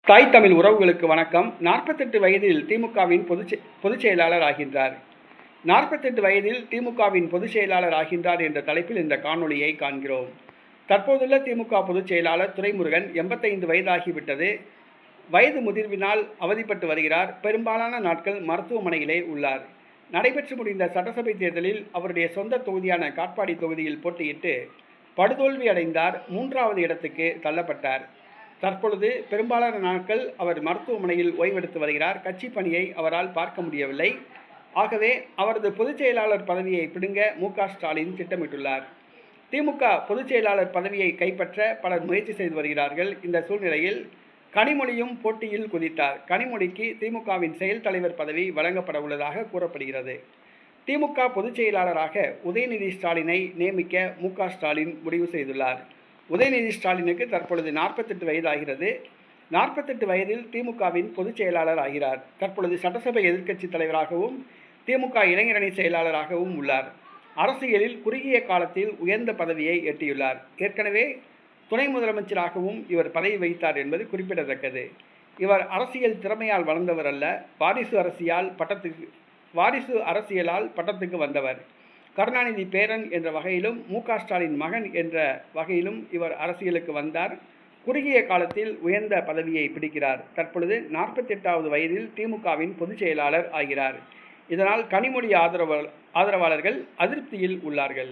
தாய் தமிழ் உறவுகளுக்கு வணக்கம். 48 வயதில் திமுகவின் பொதுச் செயலாளர் ஆகின்றார். 48 வயதில் திமுகவின் பொதுச் செயலாளர் ஆகின்றார் என்ற தலைப்பில் இந்த காணொளியை காண்கிறோம். தற்போதுள்ள திமுக பொதுச் செயலாளர் துரைமுருகன் 85 வயதாகிவிட்டது. வயது முதிர்வினால் அவதிப்பட்டு வருகிறார். பெரும்பாலான நாட்கள் மருத்துவமனையிலே உள்ளார். நடைபெற்று முடிந்த சட்டசபை தேர்தலில் அவருடைய சொந்த தொகுதியான காட்பாடி தொகுதியில் போட்டியிட்டு படுதோல்வி அடைந்தார். 3வது இடத்துக்கு தள்ளப்பட்டார். தற்பொழுது பெரும்பாலான நாட்கள் அவர் மருத்துவமனையில் ஓய்வெடுத்து வருகிறார். கட்சி பணியை அவரால் பார்க்க முடியவில்லை. ஆகவே அவரது பொதுச் செயலாளர் பதவியை பிடுங்க மு.க.ஸ்டாலின் திட்டமிட்டுள்ளார். திமுக பொதுச் செயலாளர் பதவியை கைப்பற்ற பலர் முயற்சி செய்து வருகிறார்கள். இந்த சூழ்நிலையில் கனிமொழியும் போட்டியில் குதித்தார். கனிமொழிக்கு திமுகவின் செயல் தலைவர் பதவி வழங்கப்பட உள்ளதாக கூறப்படுகிறது. திமுக பொதுச் செயலாளராக உதயநிதி ஸ்டாலினை நியமிக்க மு.க.ஸ்டாலின் முடிவு செய்துள்ளார். உதயநிதி ஸ்டாலினுக்கு தற்பொழுது 48 வயது ஆகிறது. 48 வயதில் திமுகவின் பொதுச் செயலாளர் ஆகிறார். தற்பொழுது சட்டசபை எதிர்க்கட்சி தலைவராகவும் திமுக இளைஞரணி செயலாளராகவும் உள்ளார். அரசியலில் குறுகிய காலத்தில் உயர்ந்த பதவியை எட்டியுள்ளார். ஏற்கனவே துணை முதலமைச்சராகவும் இவர் பதவி வகித்தார் என்பது குறிப்பிடத்தக்கது. இவர் அரசியல் திறமையால் வளர்ந்தவர் அல்ல, வாரிசு அரசியலால் பட்டத்துக்கு வந்தவர். கருணாநிதி பேரன் என்ற வகையிலும் மு.க.ஸ்டாலின் மகன் என்ற வகையிலும் இவர் அரசியலுக்கு வந்தார். குறுகிய காலத்தில் உயர்ந்த பதவியை பிடிக்கிறார். தற்பொழுது 48வது வயதில் திமுகவின் பொதுச் செயலாளர் ஆகிறார். இதனால் கனிமொழி ஆதரவாளர்கள் அதிருப்தியில் உள்ளார்கள்.